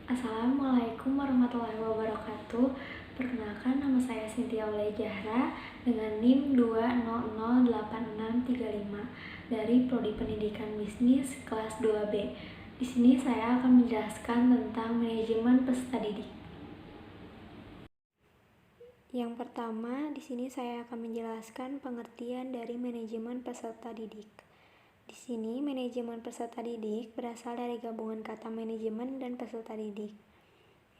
Assalamualaikum warahmatullahi wabarakatuh. Perkenalkan, nama saya Cynthia Zahra dengan NIM 2008635 dari Prodi Pendidikan Bisnis kelas 2B. Di sini saya akan menjelaskan tentang manajemen peserta didik. Yang pertama, di sini saya akan menjelaskan pengertian dari manajemen peserta didik. Di sini, manajemen peserta didik berasal dari gabungan kata manajemen dan peserta didik,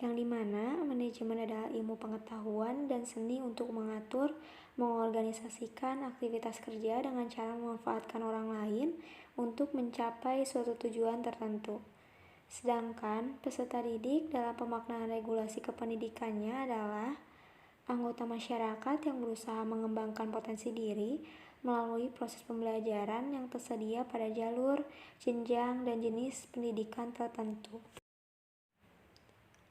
yang dimana manajemen adalah ilmu pengetahuan dan seni untuk mengatur, mengorganisasikan aktivitas kerja dengan cara memanfaatkan orang lain untuk mencapai suatu tujuan tertentu. Sedangkan peserta didik dalam pemaknaan regulasi kependidikannya adalah anggota masyarakat yang berusaha mengembangkan potensi diri melalui proses pembelajaran yang tersedia pada jalur, jenjang, dan jenis pendidikan tertentu.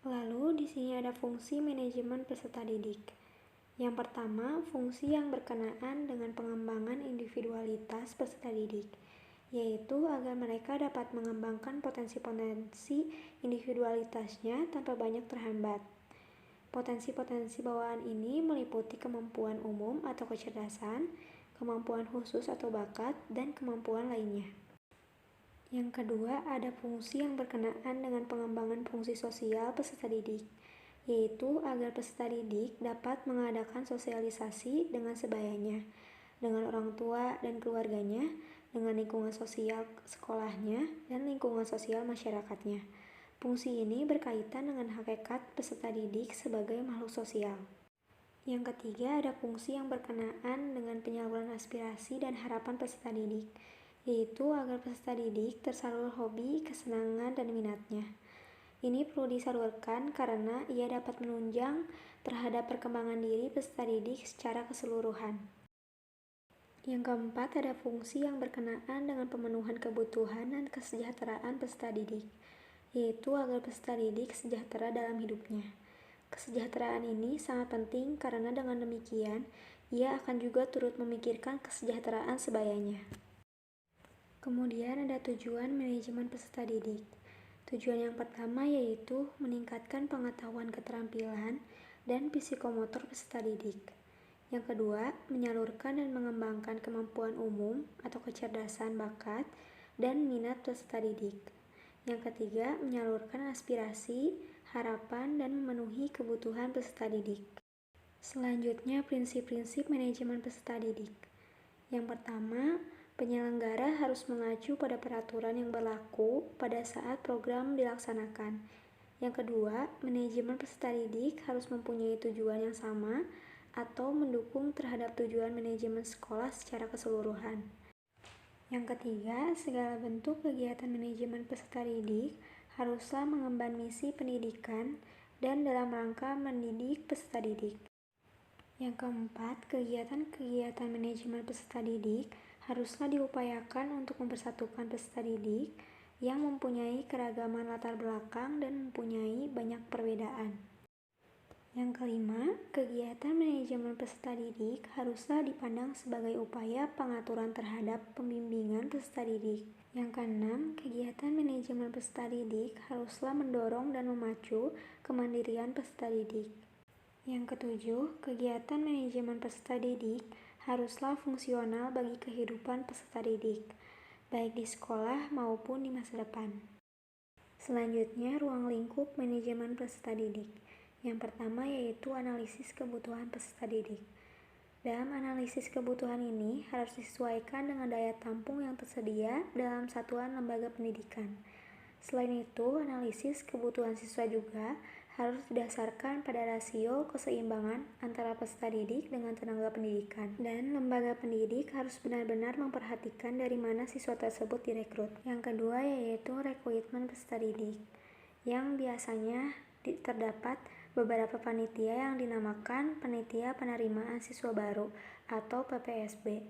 Lalu di sini ada fungsi manajemen peserta didik. Yang pertama, fungsi yang berkenaan dengan pengembangan individualitas peserta didik, yaitu agar mereka dapat mengembangkan potensi-potensi individualitasnya tanpa banyak terhambat. Potensi-potensi bawaan ini meliputi kemampuan umum atau kecerdasan, kemampuan khusus atau bakat, dan kemampuan lainnya. Yang kedua, ada fungsi yang berkenaan dengan pengembangan fungsi sosial peserta didik, yaitu agar peserta didik dapat mengadakan sosialisasi dengan sebayanya, dengan orang tua dan keluarganya, dengan lingkungan sosial sekolahnya, dan lingkungan sosial masyarakatnya. Fungsi ini berkaitan dengan hakikat peserta didik sebagai makhluk sosial. Yang ketiga, ada fungsi yang berkenaan dengan penyaluran aspirasi dan harapan peserta didik, yaitu agar peserta didik tersalur hobi, kesenangan, dan minatnya. Ini perlu disalurkan karena ia dapat menunjang terhadap perkembangan diri peserta didik secara keseluruhan. Yang keempat, ada fungsi yang berkenaan dengan pemenuhan kebutuhan dan kesejahteraan peserta didik, yaitu agar peserta didik sejahtera dalam hidupnya. Kesejahteraan ini sangat penting karena dengan demikian, ia akan juga turut memikirkan kesejahteraan sebayanya. Kemudian ada tujuan manajemen peserta didik. Tujuan yang pertama yaitu meningkatkan pengetahuan keterampilan dan psikomotor peserta didik. Yang kedua, menyalurkan dan mengembangkan kemampuan umum atau kecerdasan bakat dan minat peserta didik. Yang ketiga, menyalurkan aspirasi, harapan, dan memenuhi kebutuhan peserta didik. Selanjutnya, prinsip-prinsip manajemen peserta didik. Yang pertama, penyelenggara harus mengacu pada peraturan yang berlaku pada saat program dilaksanakan. Yang kedua, manajemen peserta didik harus mempunyai tujuan yang sama atau mendukung terhadap tujuan manajemen sekolah secara keseluruhan. Yang ketiga, segala bentuk kegiatan manajemen peserta didik haruslah mengemban misi pendidikan dan dalam rangka mendidik peserta didik. Yang keempat, kegiatan-kegiatan manajemen peserta didik haruslah diupayakan untuk mempersatukan peserta didik yang mempunyai keragaman latar belakang dan mempunyai banyak perbedaan. Yang kelima, kegiatan manajemen peserta didik haruslah dipandang sebagai upaya pengaturan terhadap pembimbingan peserta didik. Yang keenam, kegiatan manajemen peserta didik haruslah mendorong dan memacu kemandirian peserta didik. Yang ketujuh, kegiatan manajemen peserta didik haruslah fungsional bagi kehidupan peserta didik, baik di sekolah maupun di masa depan. Selanjutnya, ruang lingkup manajemen peserta didik. Yang pertama yaitu analisis kebutuhan peserta didik. Dalam analisis kebutuhan ini harus disesuaikan dengan daya tampung yang tersedia dalam satuan lembaga pendidikan. Selain itu, analisis kebutuhan siswa juga harus didasarkan pada rasio keseimbangan antara peserta didik dengan tenaga pendidikan. Dan lembaga pendidik harus benar-benar memperhatikan dari mana siswa tersebut direkrut. Yang kedua yaitu rekrutmen peserta didik, yang biasanya terdapat beberapa panitia yang dinamakan Panitia Penerimaan Siswa Baru atau PPSB.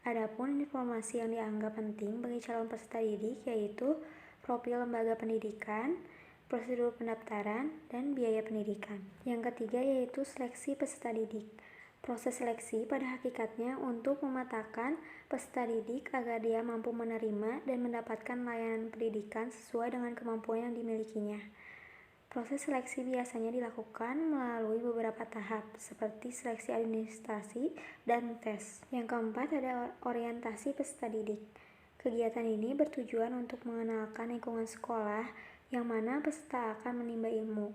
Adapun informasi yang dianggap penting bagi calon peserta didik yaitu profil lembaga pendidikan, prosedur pendaftaran, dan biaya pendidikan. Yang ketiga yaitu seleksi peserta didik. Proses seleksi pada hakikatnya untuk memetakan peserta didik agar dia mampu menerima dan mendapatkan layanan pendidikan sesuai dengan kemampuan yang dimilikinya. Proses seleksi biasanya dilakukan melalui beberapa tahap, seperti seleksi administrasi dan tes. Yang keempat ada orientasi peserta didik. Kegiatan ini bertujuan untuk mengenalkan lingkungan sekolah yang mana peserta akan menimba ilmu,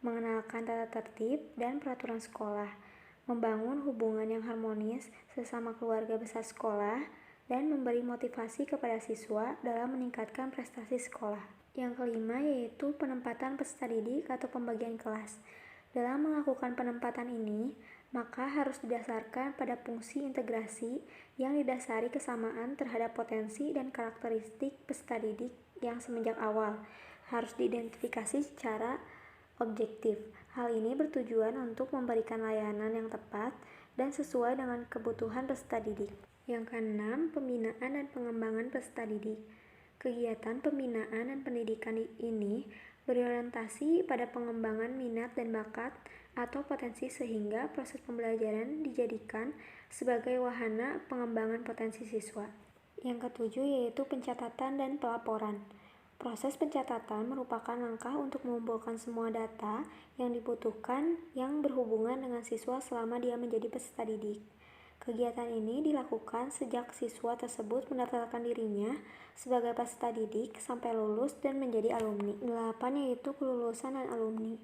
mengenalkan tata tertib dan peraturan sekolah, membangun hubungan yang harmonis sesama keluarga besar sekolah, dan memberi motivasi kepada siswa dalam meningkatkan prestasi sekolah. Yang kelima yaitu penempatan peserta didik atau pembagian kelas. Dalam melakukan penempatan ini, maka harus didasarkan pada fungsi integrasi yang didasari kesamaan terhadap potensi dan karakteristik peserta didik yang semenjak awal harus diidentifikasi secara objektif. Hal ini bertujuan untuk memberikan layanan yang tepat dan sesuai dengan kebutuhan peserta didik. Yang keenam, pembinaan dan pengembangan peserta didik. Kegiatan pembinaan dan pendidikan ini berorientasi pada pengembangan minat dan bakat atau potensi sehingga proses pembelajaran dijadikan sebagai wahana pengembangan potensi siswa. Yang ketujuh yaitu pencatatan dan pelaporan. Proses pencatatan merupakan langkah untuk mengumpulkan semua data yang dibutuhkan yang berhubungan dengan siswa selama dia menjadi peserta didik. Kegiatan ini dilakukan sejak siswa tersebut mendaftarkan dirinya sebagai peserta didik sampai lulus dan menjadi alumni. 8 yaitu kelulusan dan alumni.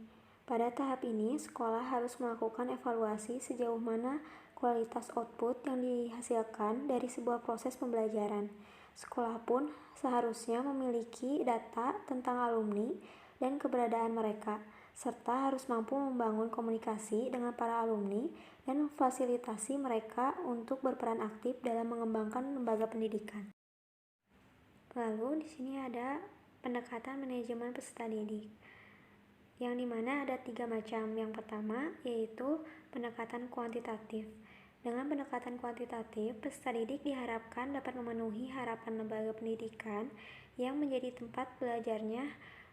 Pada tahap ini, sekolah harus melakukan evaluasi sejauh mana kualitas output yang dihasilkan dari sebuah proses pembelajaran. Sekolah pun seharusnya memiliki data tentang alumni dan keberadaan mereka, serta harus mampu membangun komunikasi dengan para alumni dan memfasilitasi mereka untuk berperan aktif dalam mengembangkan lembaga pendidikan. Lalu di sini ada pendekatan manajemen peserta didik, yang dimana ada 3 macam. Yang pertama yaitu pendekatan kuantitatif. Dengan pendekatan kuantitatif, peserta didik diharapkan dapat memenuhi harapan lembaga pendidikan yang menjadi tempat belajarnya.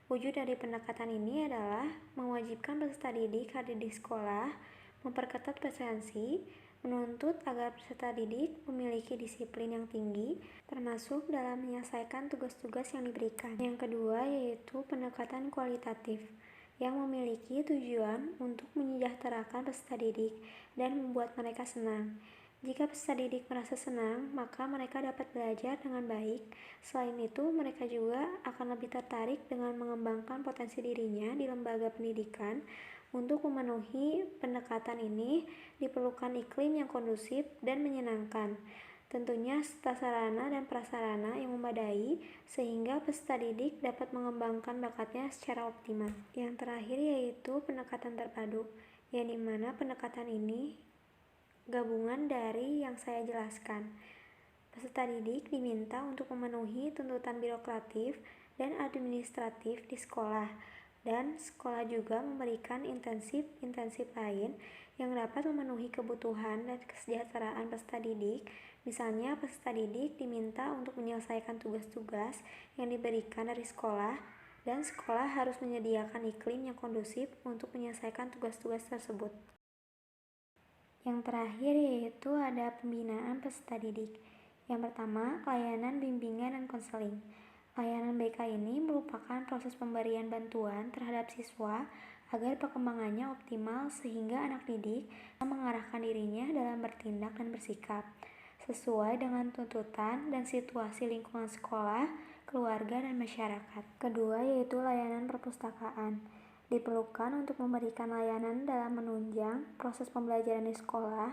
Wujud dari pendekatan ini adalah mewajibkan peserta didik hadir di sekolah, memperketat presensi, menuntut agar peserta didik memiliki disiplin yang tinggi, termasuk dalam menyelesaikan tugas-tugas yang diberikan. Yang kedua yaitu pendekatan kualitatif, yang memiliki tujuan untuk menyejahterakan peserta didik dan membuat mereka senang. Jika peserta didik merasa senang, maka mereka dapat belajar dengan baik. Selain itu, mereka juga akan lebih tertarik dengan mengembangkan potensi dirinya di lembaga pendidikan. Untuk memenuhi pendekatan ini, diperlukan iklim yang kondusif dan menyenangkan. Tentunya serta sarana dan prasarana yang memadai sehingga peserta didik dapat mengembangkan bakatnya secara optimal. Yang terakhir yaitu pendekatan terpadu, yang dimana pendekatan ini gabungan dari yang saya jelaskan. Peserta didik diminta untuk memenuhi tuntutan birokratif dan administratif di sekolah, dan sekolah juga memberikan intensif lain yang dapat memenuhi kebutuhan dan kesejahteraan peserta didik. Misalnya, peserta didik diminta untuk menyelesaikan tugas-tugas yang diberikan dari sekolah, dan sekolah harus menyediakan iklim yang kondusif untuk menyelesaikan tugas-tugas tersebut. Yang terakhir yaitu ada pembinaan peserta didik. Yang pertama, layanan bimbingan dan konseling. Layanan BK ini merupakan proses pemberian bantuan terhadap siswa agar perkembangannya optimal sehingga anak didik mengarahkan dirinya dalam bertindak dan bersikap sesuai dengan tuntutan dan situasi lingkungan sekolah, keluarga, dan masyarakat. Kedua yaitu layanan perpustakaan. Diperlukan untuk memberikan layanan dalam menunjang proses pembelajaran di sekolah,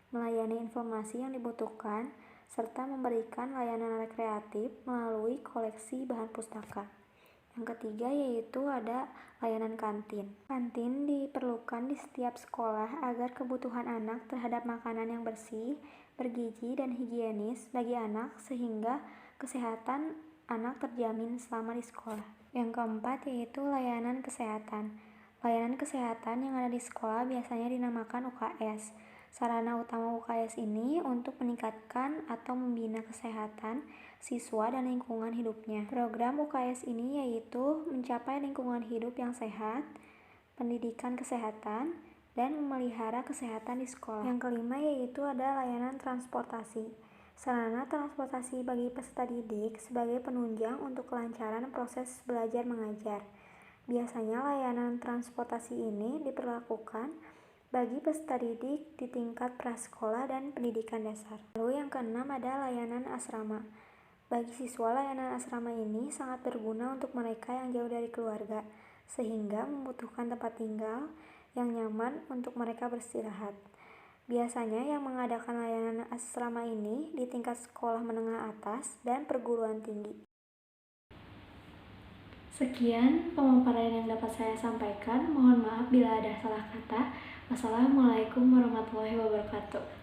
melayani informasi yang dibutuhkan, serta memberikan layanan rekreatif melalui koleksi bahan pustaka. Yang ketiga yaitu ada layanan kantin. Kantin diperlukan di setiap sekolah agar kebutuhan anak terhadap makanan yang bersih, bergizi, dan higienis bagi anak sehingga kesehatan anak terjamin selama di sekolah. Yang keempat yaitu layanan kesehatan. Layanan kesehatan yang ada di sekolah biasanya dinamakan UKS. Sarana utama UKS ini untuk meningkatkan atau membina kesehatan siswa dan lingkungan hidupnya. Program UKS ini yaitu mencapai lingkungan hidup yang sehat, pendidikan kesehatan, dan memelihara kesehatan di sekolah. Yang kelima yaitu ada layanan transportasi. Sarana transportasi bagi peserta didik sebagai penunjang untuk kelancaran proses belajar mengajar. Biasanya layanan transportasi ini diperlakukan bagi peserta didik di tingkat prasekolah dan pendidikan dasar. Lalu yang keenam ada layanan asrama. Bagi siswa, layanan asrama ini sangat berguna untuk mereka yang jauh dari keluarga, sehingga membutuhkan tempat tinggal yang nyaman untuk mereka beristirahat. Biasanya yang mengadakan layanan asrama ini di tingkat sekolah menengah atas dan perguruan tinggi. Sekian pemaparan yang dapat saya sampaikan. Mohon maaf bila ada salah kata. Wassalamualaikum warahmatullahi wabarakatuh.